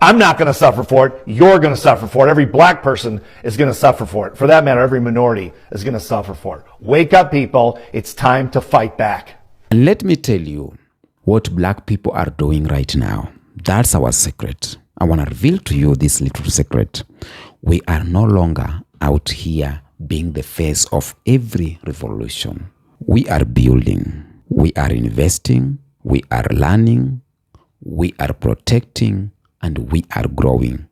I'm not going to suffer for it. You're going to suffer for it. Every black person is going to suffer for it. For that matter, every minority is going to suffer for it. Wake up, people. It's time to fight back. And let me tell you what black people are doing right now. That's our secret. I want to reveal to you this little secret. We are no longer out here being the face of every revolution. We are building, we are investing, we are learning, we are protecting, and we are growing.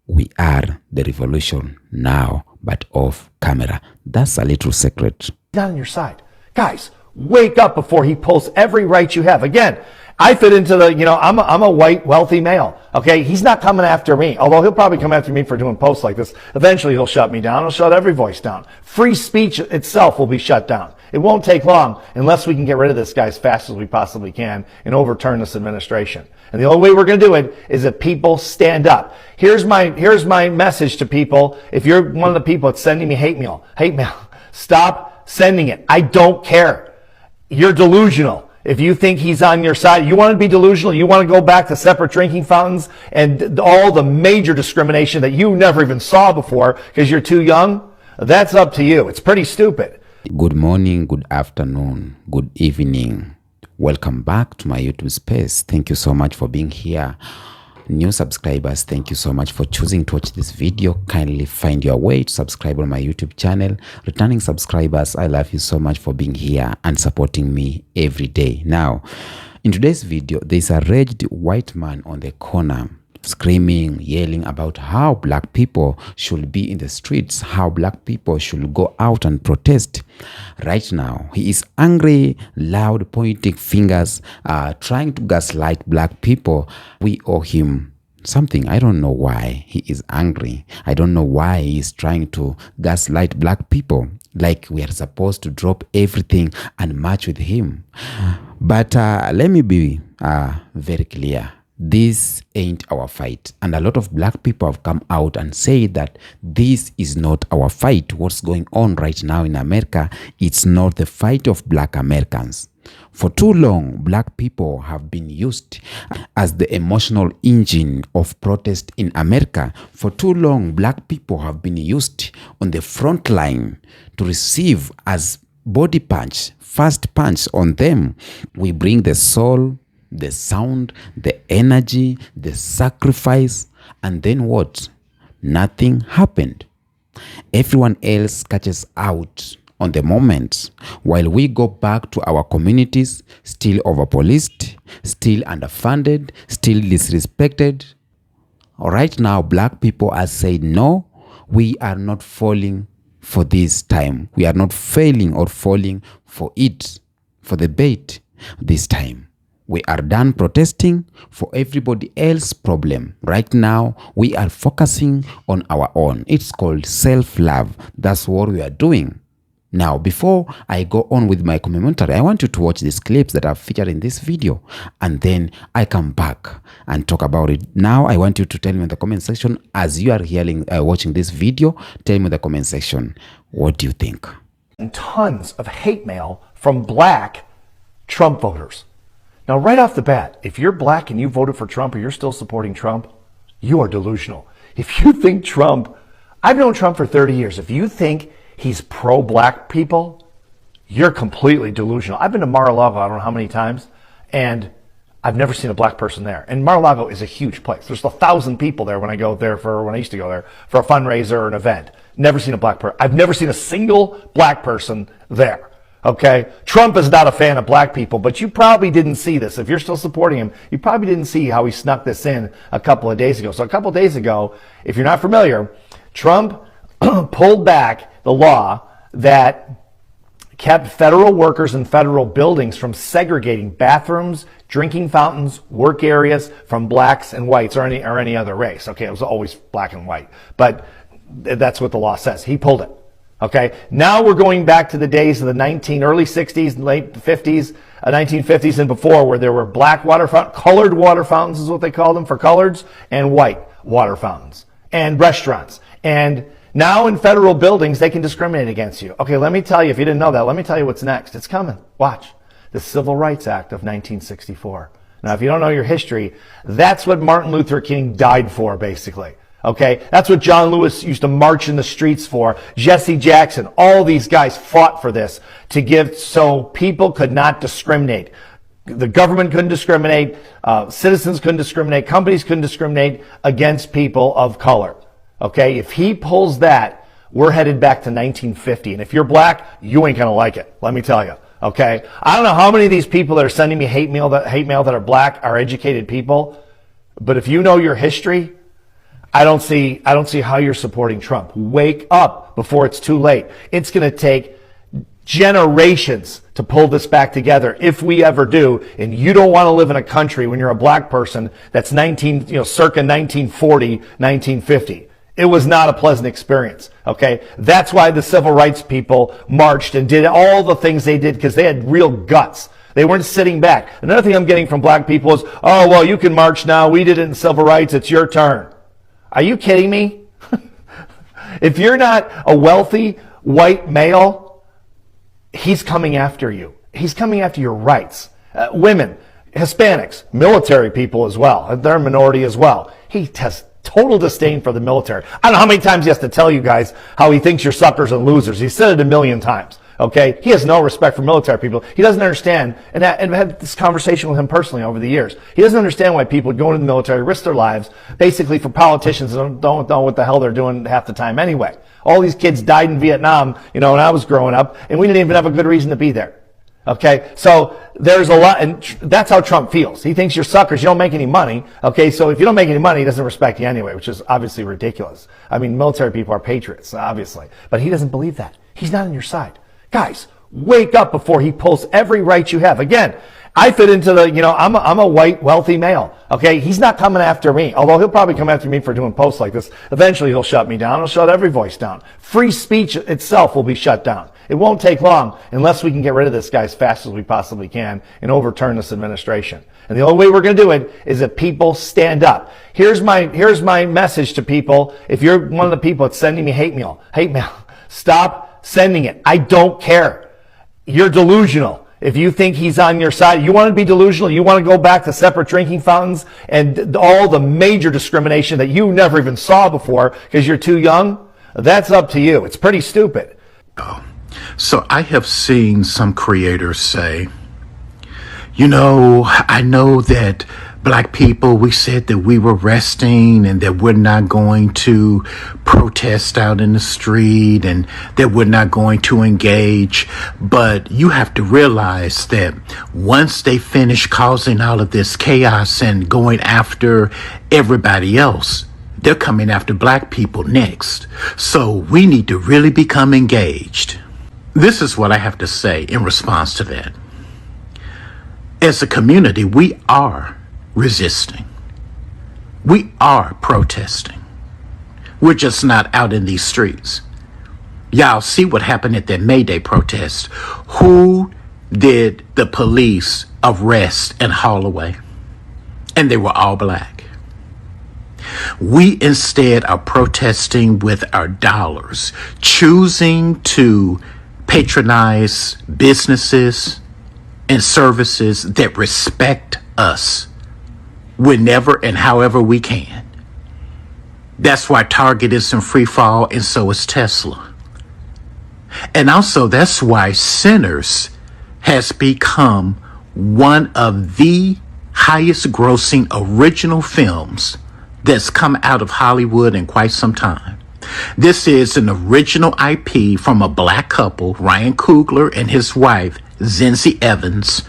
We are the revolution now, but off camera. That's a little secret. Down on your side. Guys, wake up before he pulls every right you have. Again, I fit into the, I'm a white, wealthy male. Okay, he's not coming after me. Although he'll probably come after me for doing posts like this. Eventually he'll shut me down. He'll shut every voice down. Free speech itself will be shut down. It won't take long unless we can get rid of this guy as fast as we possibly can and overturn this administration. And the only way we're going to do it is if people stand up. Here's my message to people. If you're one of the people that's sending me hate mail, stop sending it. I don't care. You're delusional. If you think he's on your side, you want to be delusional, you want to go back to separate drinking fountains and all the major discrimination that you never even saw before because you're too young, that's up to you. It's pretty stupid. Good morning, good afternoon, good evening. Welcome back to my YouTube space. Thank you so much for being here. New subscribers, thank you so much for choosing to watch this video. Kindly find your way to subscribe on my YouTube channel. Returning subscribers, I love you so much for being here and supporting me every day. Now, in today's video, there's a raged white man on the corner screaming, yelling about how black people should be in the streets, how black people should go out and protest. Right now, he is angry, loud, pointing fingers, trying to gaslight black people. We owe him something. I don't know why he is angry. I don't know why he is trying to gaslight black people. Like we are supposed to drop everything and march with him. But let me be very clear. This ain't our fight. And a lot of black people have come out and said that this is not our fight. What's going on right now in America, it's not the fight of black Americans. For too long, black people have been used as the emotional engine of protest in America. For too long, black people have been used on the front line to receive as body punch, fast punch on them. We bring the soul, the sound, the energy, the sacrifice, and then what? Nothing happened. Everyone else catches out on the moment while we go back to our communities still over-policed, still underfunded, still disrespected. Right now, black people are saying, no, we are not falling for this time. We are not failing or falling for it, for the bait this time. We are done protesting for everybody else's problem. Right now, we are focusing on our own. It's called self-love. That's what we are doing. Now, before I go on with my commentary, I want you to watch these clips that are featured in this video. And then I come back and talk about it. Now, I want you to tell me in the comment section, as you are watching this video, tell me in the comment section, what do you think? And tons of hate mail from black Trump voters. Now, right off the bat, if you're black and you voted for Trump or you're still supporting Trump, you are delusional. If you think Trump, I've known Trump for 30 years. If you think he's pro-black people, you're completely delusional. I've been to Mar-a-Lago, I don't know how many times, and I've never seen a black person there. And Mar-a-Lago is a huge place. There's 1,000 people there when I used to go there for a fundraiser or an event. Never seen a black person. I've never seen a single black person there. Okay, Trump is not a fan of black people, but you probably didn't see this. If you're still supporting him, you probably didn't see how he snuck this in a couple of days ago. So a couple of days ago, if you're not familiar, Trump pulled back the law that kept federal workers in federal buildings from segregating bathrooms, drinking fountains, work areas from blacks and whites or any other race. Okay, it was always black and white, but that's what the law says. He pulled it. Okay, now we're going back to the days of the early 60s, late 50s, 1950s and before, where there were black water fountains, colored water fountains is what they call them for coloreds, and white water fountains, and restaurants. And now in federal buildings, they can discriminate against you. Okay, let me tell you, if you didn't know that, let me tell you what's next. It's coming. Watch. The Civil Rights Act of 1964. Now, if you don't know your history, that's what Martin Luther King died for, basically. Okay? That's what John Lewis used to march in the streets for. Jesse Jackson, all these guys fought for this to give so people could not discriminate. The government couldn't discriminate, citizens couldn't discriminate, companies couldn't discriminate against people of color. Okay? If he pulls that, we're headed back to 1950. And if you're black, you ain't gonna like it. Let me tell you. Okay? I don't know how many of these people that are sending me hate mail that are black are educated people. But if you know your history, I don't see how you're supporting Trump. Wake up before it's too late. It's going to take generations to pull this back together if we ever do. And you don't want to live in a country when you're a black person that's circa 1940, 1950. It was not a pleasant experience. Okay. That's why the civil rights people marched and did all the things they did, because they had real guts. They weren't sitting back. Another thing I'm getting from black people is, oh, well, you can march now. We did it in civil rights. It's your turn. Are you kidding me? If you're not a wealthy white male, he's coming after you. He's coming after your rights. Women, Hispanics, military people as well. They're a minority as well. He has total disdain for the military. I don't know how many times he has to tell you guys how he thinks you're suckers and losers. He said it a million times. Okay? He has no respect for military people. He doesn't understand, and I've had this conversation with him personally over the years. He doesn't understand why people go into the military, risk their lives, basically for politicians that don't know what the hell they're doing half the time anyway. All these kids died in Vietnam, when I was growing up, and we didn't even have a good reason to be there. Okay, so there's a lot, and that's how Trump feels. He thinks you're suckers, you don't make any money. Okay, so if you don't make any money, he doesn't respect you anyway, which is obviously ridiculous. I mean, military people are patriots, obviously. But he doesn't believe that. He's not on your side. Guys, wake up before he pulls every right you have. Again, I fit into the, I'm a white, wealthy male. Okay, he's not coming after me, although he'll probably come after me for doing posts like this. Eventually he'll shut me down. He'll shut every voice down. Free speech itself will be shut down. It won't take long unless we can get rid of this guy as fast as we possibly can and overturn this administration. And the only way we're going to do it is if people stand up. Here's my message to people. If you're one of the people that's sending me hate mail, stop sending it. I don't care. You're delusional. If you think he's on your side, you want to be delusional, you want to go back to separate drinking fountains and all the major discrimination that you never even saw before because you're too young, that's up to you. It's pretty stupid. So I have seen some creators say, I know that Black people, we said that we were resting and that we're not going to protest out in the street and that we're not going to engage. But you have to realize that once they finish causing all of this chaos and going after everybody else, they're coming after Black people next. So we need to really become engaged. This is what I have to say in response to that. As a community, we are resisting. We are protesting. We're just not out in these streets. Y'all see what happened at that May Day protest. Who did the police arrest and haul away? And they were all Black. We instead are protesting with our dollars, choosing to patronize businesses and services that respect us whenever and however we can. That's why Target is in free fall, and so is Tesla. And also that's why Sinners has become one of the highest grossing original films that's come out of Hollywood in quite some time. This is an original IP from a Black couple, Ryan Coogler and his wife, Zinzi Evans,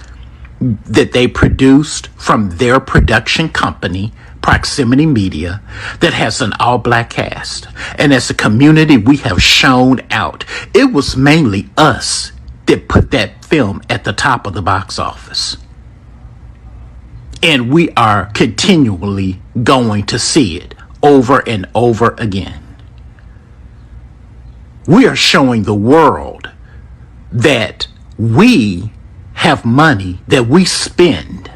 that they produced from their production company, Proximity Media, that has an all-Black cast. And as a community, we have shown out. It was mainly us that put that film at the top of the box office. And we are continually going to see it over and over again. We are showing the world that we have money that we spend.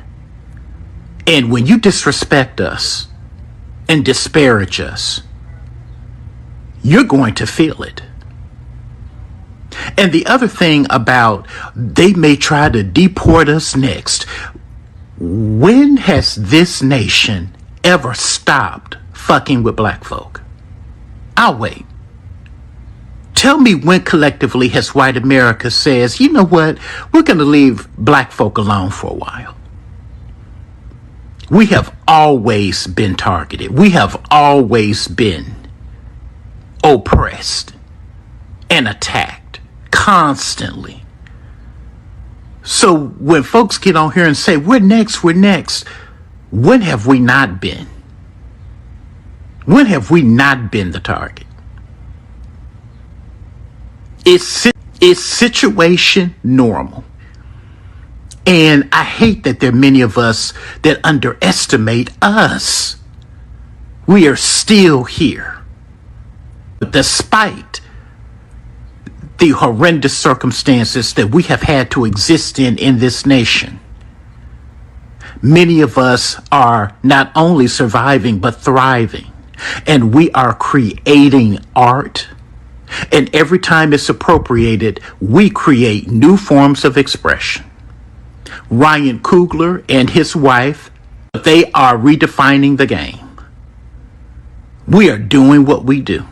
And when you disrespect us and disparage us, you're going to feel it. And the other thing about they may try to deport us next, When has this nation ever stopped fucking with black folk? I'll wait. Tell me when collectively has white America says, you know what, we're going to leave black folk alone for a while. We have always been targeted. We have always been oppressed and attacked constantly. So when folks get on here and say, we're next, when have we not been? When have we not been the target? Is situation normal? And I hate that there are many of us that underestimate us. We are still here. But despite the horrendous circumstances that we have had to exist in this nation, many of us are not only surviving, but thriving. And we are creating art. And every time it's appropriated, we create new forms of expression. Ryan Coogler and his wife, they are redefining the game. We are doing what we do.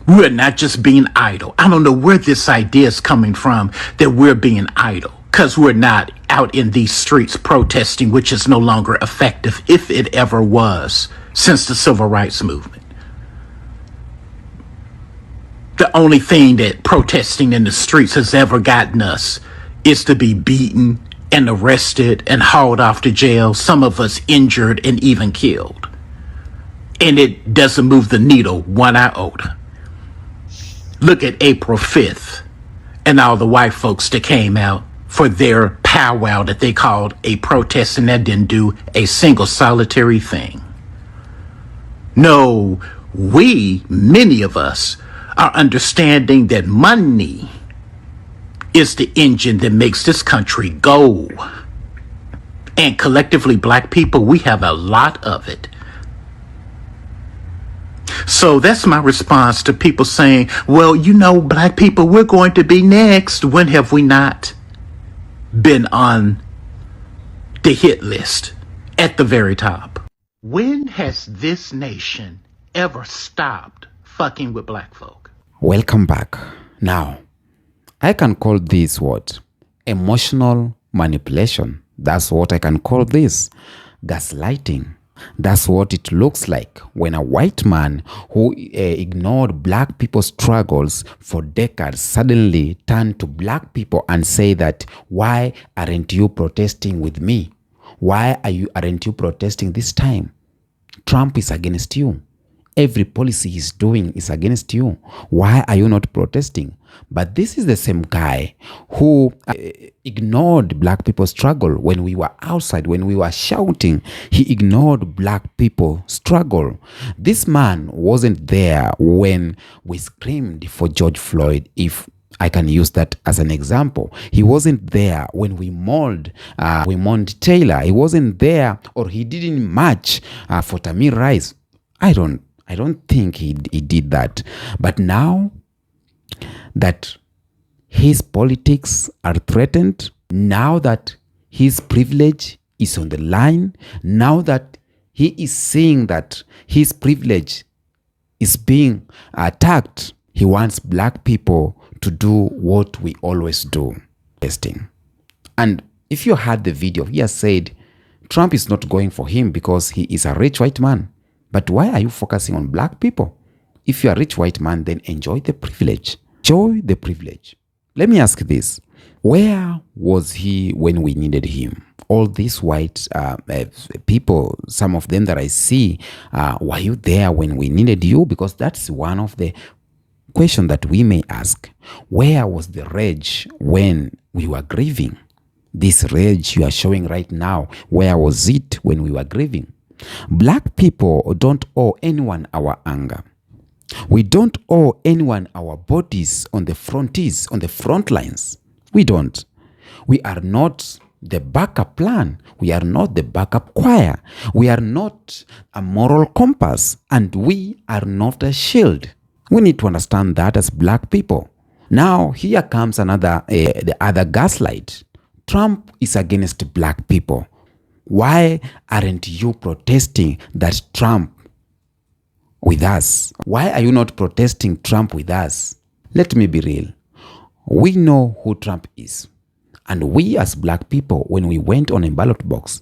We're not just being idle. I don't know where this idea is coming from that we're being idle, because we're not out in these streets protesting, which is no longer effective, if it ever was, since the civil rights movement. The only thing that protesting in the streets has ever gotten us is to be beaten and arrested and hauled off to jail, some of us injured and even killed. And it doesn't move the needle one iota. Look at April 5th and all the white folks that came out for their powwow that they called a protest, and that didn't do a single solitary thing. No, many of us, are understanding that money is the engine that makes this country go. And collectively, black people, we have a lot of it. So that's my response to people saying, well, you know, black people, we're going to be next. When have we not been on the hit list at the very top? When has this nation ever stopped fucking with black folk? Welcome back. Now, I can call this what? Emotional manipulation. That's what I can call this. Gaslighting. That's what it looks like when a white man who ignored black people's struggles for decades suddenly turned to black people and say that, why aren't you protesting with me? Why aren't you protesting this time? Trump is against you. Every policy he's doing is against you. Why are you not protesting? But this is the same guy who ignored black people's struggle when we were outside, when we were shouting. He ignored black people's struggle. This man wasn't there when we screamed for George Floyd, if I can use that as an example. He wasn't there when we mourned Taylor. He wasn't there, or he didn't march for Tamir Rice. I don't think he did that. But now that his politics are threatened, now that his privilege is on the line, now that he is seeing that his privilege is being attacked, he wants black people to do what we always do, testing. And if you heard the video, he has said Trump is not going for him because he is a rich white man. But why are you focusing on black people? If you are a rich white man, then enjoy the privilege. Enjoy the privilege. Let me ask this. Where was he when we needed him? All these white people, some of them that I see, were you there when we needed you? Because that's one of the questions that we may ask. Where was the rage when we were grieving? This rage you are showing right now, where was it when we were grieving? Black people don't owe anyone our anger. We don't owe anyone our bodies on the frontiers, on the front lines. We don't. We are not the backup plan. We are not the backup choir. We are not a moral compass, and we are not a shield. We need to understand that as black people. Now, here comes the other gaslight. Trump is against black people, why aren't you protesting that Trump with us? Why are you not protesting Trump with us? Let me be real. We know who Trump is. And we as black people, when we went on a ballot box,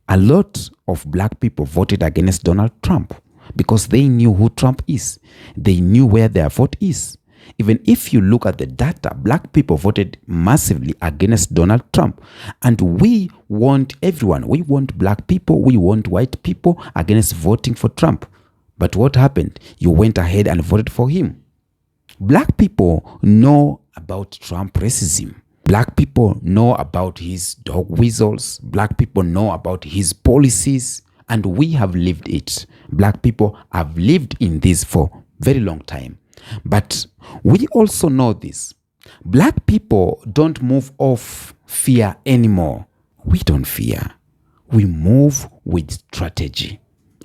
a lot of black people voted against Donald Trump because they knew who Trump is. They knew where their vote is. Even if you look at the data, black people voted massively against Donald Trump. And we want everyone. We want black people. We want white people against voting for Trump. But what happened? You went ahead and voted for him. Black people know about Trump racism. Black people know about his dog whistles. Black people know about his policies. And we have lived it. Black people have lived in this for a very long time. But we also know this. Black people don't move off fear anymore. We don't fear. We move with strategy.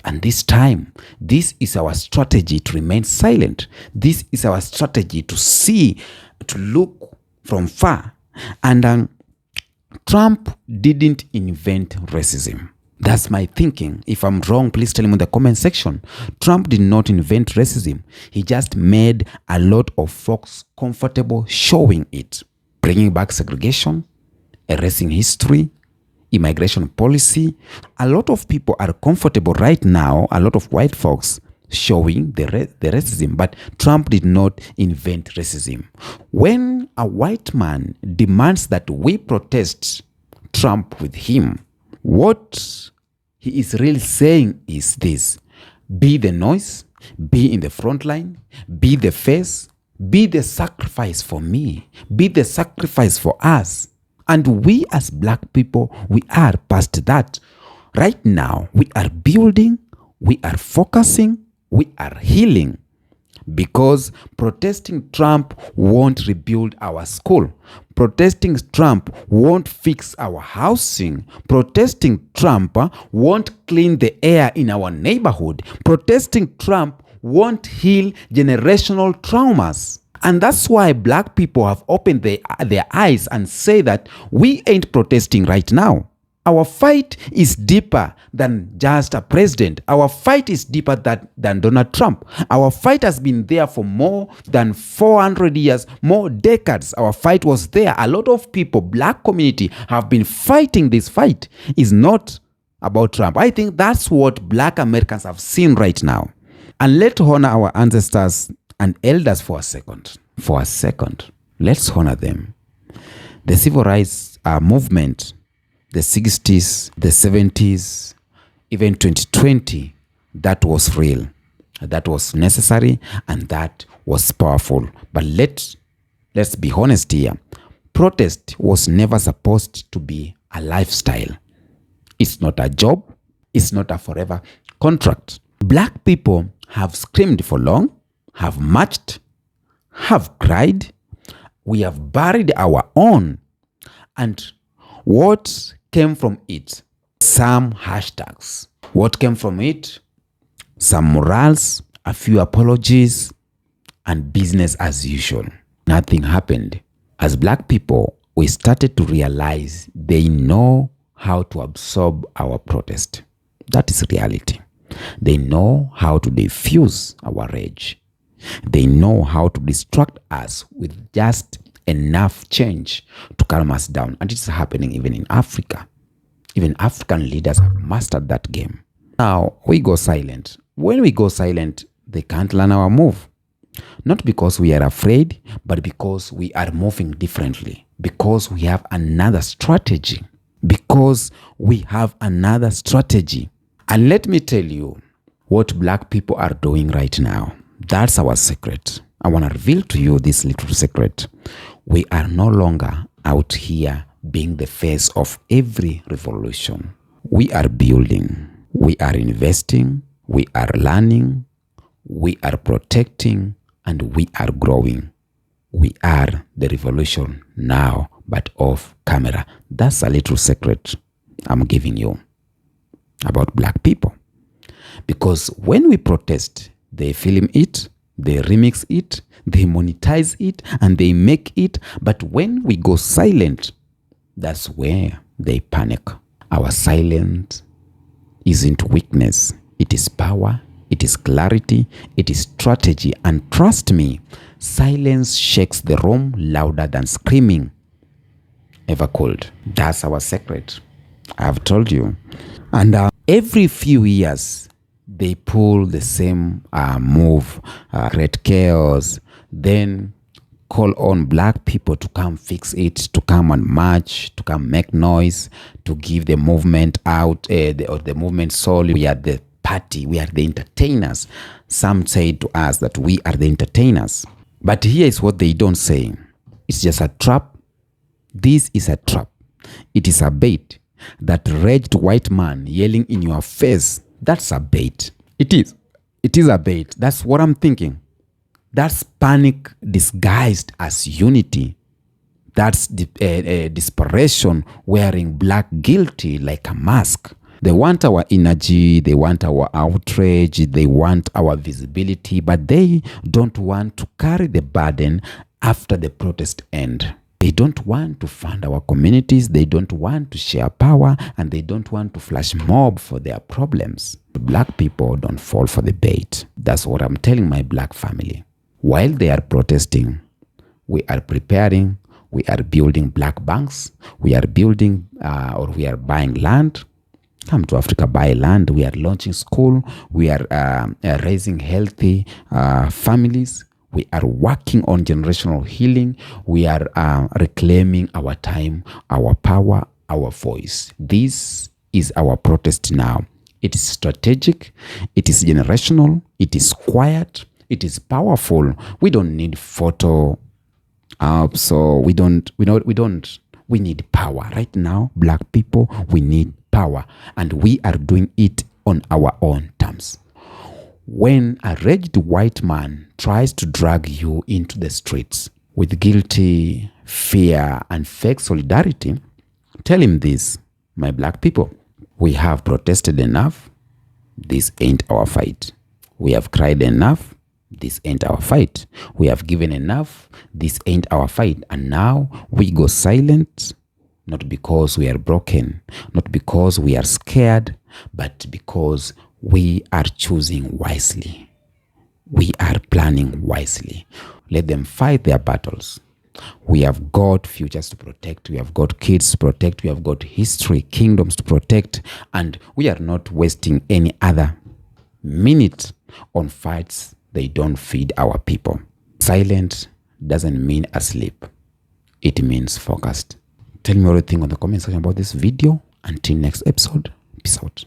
And this time, this is our strategy to remain silent. This is our strategy to see, to look from far. And Trump didn't invent racism. That's my thinking. If I'm wrong, please tell me in the comment section. Trump did not invent racism. He just made a lot of folks comfortable showing it. Bringing back segregation, erasing history, immigration policy. A lot of people are comfortable right now, a lot of white folks, showing the racism. But Trump did not invent racism. When a white man demands that we protest Trump with him, what he is really saying is this: be the noise, be in the front line, be the face, be the sacrifice for me, be the sacrifice for us. And we as black people, we are past that. Right now, we are building, we are focusing, we are healing. Because protesting Trump won't rebuild our school. Protesting Trump won't fix our housing. Protesting Trump won't clean the air in our neighborhood. Protesting Trump won't heal generational traumas. And that's why black people have opened their eyes and say that we ain't protesting right now. Our fight is deeper than just a president. Our fight is deeper than Donald Trump. Our fight has been there for more than 400 years, more decades. Our fight was there. A lot of people, black community, have been fighting this fight. It's not about Trump. I think that's what black Americans have seen right now. And let's honor our ancestors and elders for a second. For a second, let's honor them. The civil rights movement, the 60s, the 70s, even 2020, that was real, that was necessary, and that was powerful. But let's be honest here. Protest was never supposed to be a lifestyle. It's not a job. It's not a forever contract. Black people have screamed for long, have marched, have cried. We have buried our own. And what came from it? Some hashtags. What came from it? Some morals, a few apologies, and business as usual. Nothing happened. As black people, we started to realize they know how to absorb our protest. That is reality. They know how to diffuse our rage. They know how to distract us with just enough change to calm us down. And it's happening even in Africa. Even African leaders have mastered that game. Now, we go silent. When we go silent, they can't learn our move. Not because we are afraid, but because we are moving differently. Because we have another strategy. Because we have another strategy. And let me tell you what black people are doing right now. That's our secret. I want to reveal to you this little secret. We are no longer out here being the face of every revolution. We are building. We are investing. We are learning. We are protecting. And we are growing. We are the revolution now, but off camera. That's a little secret I'm giving you about black people. Because when we protest, they film it, they remix it, they monetize it, and they make it. But when we go silent, that's where they panic. Our silence isn't weakness. It is power. It is clarity. It is strategy. And trust me, silence shakes the room louder than screaming ever could. That's our secret. I've told you. And every few years, they pull the same move, create chaos, then call on black people to come fix it, to come and march, to come make noise, to give the movement out, the movement soul. We are the party, we are the entertainers. Some say to us that we are the entertainers. But here is what they don't say. It's just a trap. This is a trap. It is a bait. That raged white man yelling in your face, that's a bait. It is. It is a bait. That's what I'm thinking. That's panic disguised as unity. That's desperation wearing black guilty like a mask. They want our energy, they want our outrage, they want our visibility, but they don't want to carry the burden after the protest end. They don't want to fund our communities, they don't want to share power, and they don't want to flash mob for their problems. Black people don't fall for the bait. That's what I'm telling my black family. While they are protesting, we are preparing, we are building black banks, we are building we are buying land. Come to Africa, buy land. We are launching school. We are raising healthy families. We are working on generational healing. We are reclaiming our time, our power, our voice. This is our protest now. It is strategic. It is generational. It is quiet. It is powerful. We don't need photo ops. We need power. Right now, black people, we need power. And we are doing it on our own terms. When a raged white man tries to drag you into the streets with guilty, fear, and fake solidarity, tell him this, my black people. We have protested enough. This ain't our fight. We have cried enough. This ain't our fight. We have given enough. This ain't our fight. And now we go silent, not because we are broken, not because we are scared, but because we are choosing wisely. We are planning wisely. Let them fight their battles. We have got futures to protect. We have got kids to protect. We have got history, kingdoms to protect. And we are not wasting any other minute on fights. They don't feed our people. Silent doesn't mean asleep. It means focused. Tell me what you think on the comment section about this video. Until next episode, peace out.